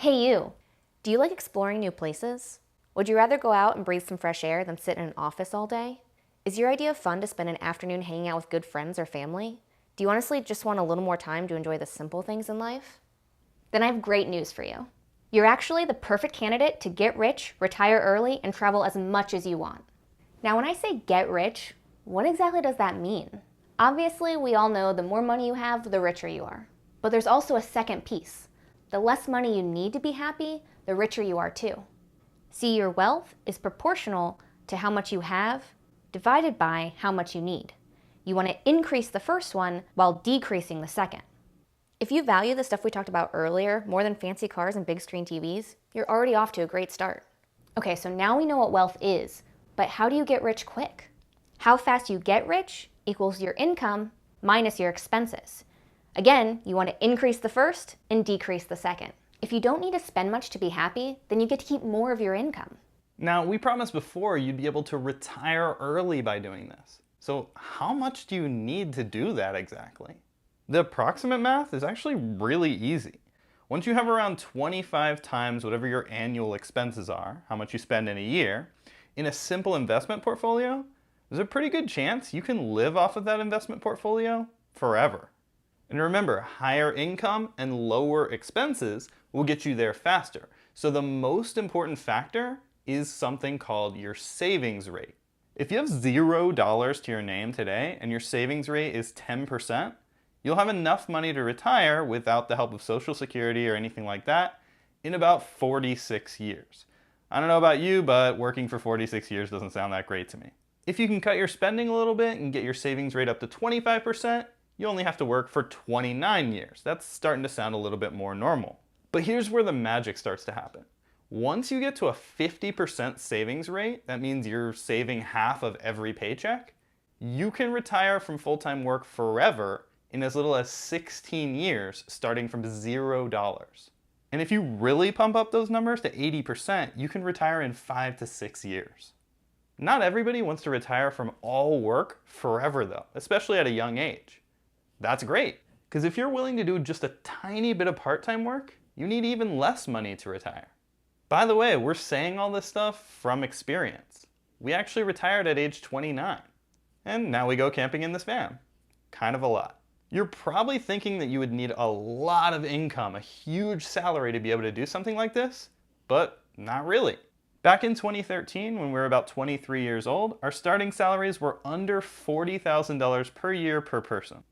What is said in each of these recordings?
Hey you! Do you like exploring new places? Would you rather go out and breathe some fresh air than sit in an office all day? Is your idea of fun to spend an afternoon hanging out with good friends or family? Do you honestly just want a little more time to enjoy the simple things in life? Then I have great news for you. You're actually the perfect candidate to get rich, retire early, and travel as much as you want. Now, when I say get rich, what exactly does that mean? Obviously, we all know the more money you have, the richer you are. But there's also a second piece. The less money you need to be happy, the richer you are too. See, your wealth is proportional to how much you have divided by how much you need. You want to increase the first one while decreasing the second. If you value the stuff we talked about earlier more than fancy cars and big screen TVs, you're already off to a great start. Okay, so now we know what wealth is, but how do you get rich quick? How fast you get rich equals your income minus your expenses. Again, you want to increase the first and decrease the second. If you don't need to spend much to be happy, then you get to keep more of your income. Now, we promised before you'd be able to retire early by doing this. So how much do you need to do that exactly? The approximate math is actually really easy. Once you have around 25 times whatever your annual expenses are, how much you spend in a year, in a simple investment portfolio, there's a pretty good chance you can live off of that investment portfolio forever. And remember, higher income and lower expenses will get you there faster. So the most important factor is something called your savings rate. If you have $0 to your name today and your savings rate is 10%, you'll have enough money to retire without the help of Social Security or anything like that in about 46 years. I don't know about you, but working for 46 years doesn't sound that great to me. If you can cut your spending a little bit and get your savings rate up to 25%, you only have to work for 29 years. That's starting to sound a little bit more normal. But here's where the magic starts to happen. Once you get to a 50% savings rate, that means you're saving half of every paycheck, you can retire from full-time work forever in as little as 16 years, starting from $0. And if you really pump up those numbers to 80%, you can retire in 5 to 6 years. Not everybody wants to retire from all work forever though, especially at a young age. That's great, because if you're willing to do just a tiny bit of part-time work, you need even less money to retire. By the way, we're saying all this stuff from experience. We actually retired at age 29, and now we go camping in this van. Kind of a lot. You're probably thinking that you would need a lot of income, a huge salary to be able to do something like this, but not really. Back in 2013, when we were about 23 years old, our starting salaries were under $40,000 per year per person.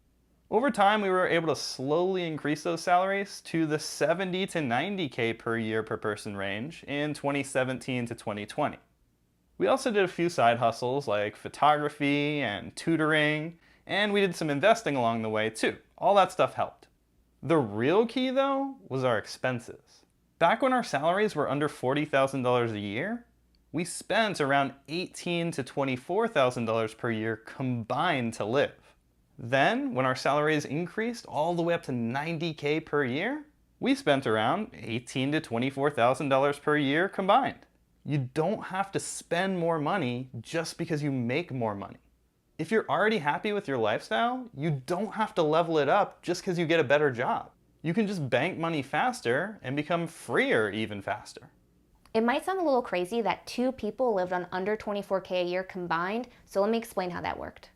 Over time, we were able to slowly increase those salaries to the 70 to 90K per year per person range in 2017 to 2020. We also did a few side hustles like photography and tutoring, and we did some investing along the way too. All that stuff helped. The real key though was our expenses. Back when our salaries were under $40,000 a year, we spent around $18,000 to $24,000 per year combined to live. Then, when our salaries increased all the way up to 90K per year, we spent around $18,000 to $24,000 per year combined. You don't have to spend more money just because you make more money. If you're already happy with your lifestyle, you don't have to level it up just because you get a better job. You can just bank money faster and become freer even faster. It might sound a little crazy that two people lived on under 24K a year combined, so let me explain how that worked.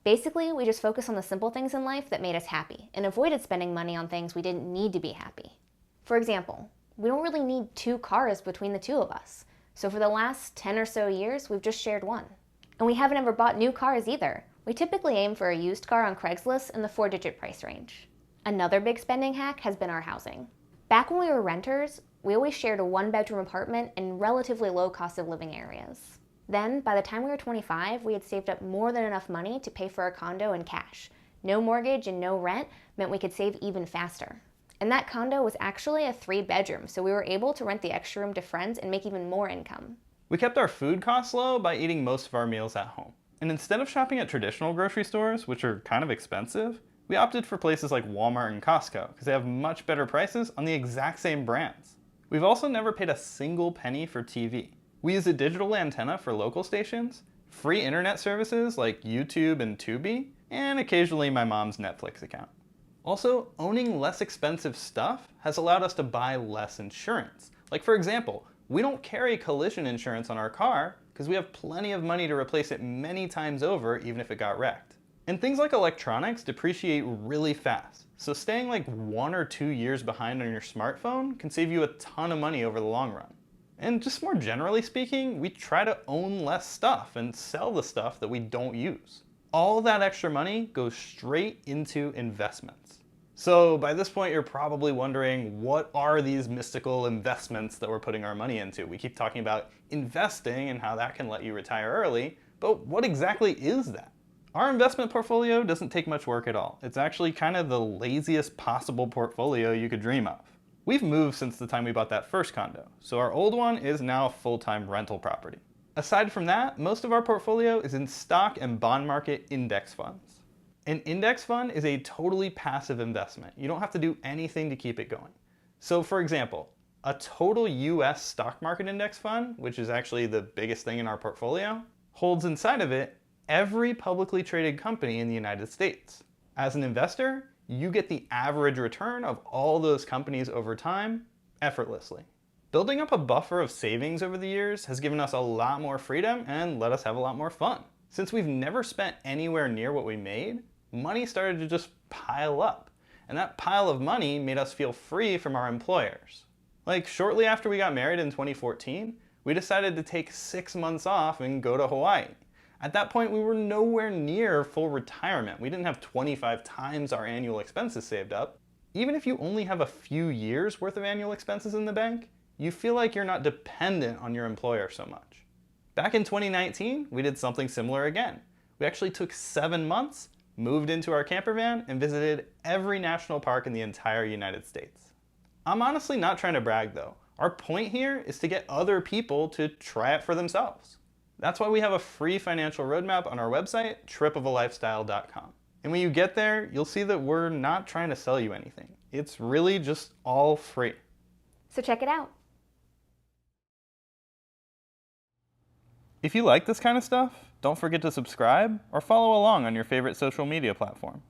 Basically, we just focused on the simple things in life that made us happy and avoided spending money on things we didn't need to be happy. For example, we don't really need 2 cars between the two of us. So for the last 10 or so years, we've just shared one. And we haven't ever bought new cars either. We typically aim for a used car on Craigslist in the 4-digit price range. Another big spending hack has been our housing. Back when we were renters, we always shared a 1-bedroom apartment in relatively low cost of living areas. Then, by the time we were 25, we had saved up more than enough money to pay for a condo in cash. No mortgage and no rent meant we could save even faster. And that condo was actually a 3-bedroom, so we were able to rent the extra room to friends and make even more income. We kept our food costs low by eating most of our meals at home. And instead of shopping at traditional grocery stores, which are kind of expensive, we opted for places like Walmart and Costco because they have much better prices on the exact same brands. We've also never paid a single penny for TV. We use a digital antenna for local stations, free internet services like YouTube and Tubi, and occasionally my mom's Netflix account. Also, owning less expensive stuff has allowed us to buy less insurance. Like for example, we don't carry collision insurance on our car because we have plenty of money to replace it many times over even if it got wrecked. And things like electronics depreciate really fast, so staying like 1 or 2 years behind on your smartphone can save you a ton of money over the long run. And just more generally speaking, we try to own less stuff and sell the stuff that we don't use. All that extra money goes straight into investments. So by this point, you're probably wondering, what are these mystical investments that we're putting our money into? We keep talking about investing and how that can let you retire early, but what exactly is that? Our investment portfolio doesn't take much work at all. It's actually kind of the laziest possible portfolio you could dream of. We've moved since the time we bought that first condo, so our old one is now a full-time rental property. Aside from that, most of our portfolio is in stock and bond market index funds. An index fund is a totally passive investment. You don't have to do anything to keep it going. So for example, a total US stock market index fund, which is actually the biggest thing in our portfolio, holds inside of it every publicly traded company in the United States. As an investor, you get the average return of all those companies over time effortlessly. Building up a buffer of savings over the years has given us a lot more freedom and let us have a lot more fun. Since we've never spent anywhere near what we made, money started to just pile up. And that pile of money made us feel free from our employers. Like shortly after we got married in 2014, we decided to take 6 months off and go to Hawaii. At that point, we were nowhere near full retirement. We didn't have 25 times our annual expenses saved up. Even if you only have a few years worth of annual expenses in the bank, you feel like you're not dependent on your employer so much. Back in 2019, we did something similar again. We actually took 7 months, moved into our camper van, and visited every national park in the entire United States. I'm honestly not trying to brag though. Our point here is to get other people to try it for themselves. That's why we have a free financial roadmap on our website, tripofalifestyle.com. And when you get there, you'll see that we're not trying to sell you anything. It's really just all free. So check it out. If you like this kind of stuff, don't forget to subscribe or follow along on your favorite social media platform.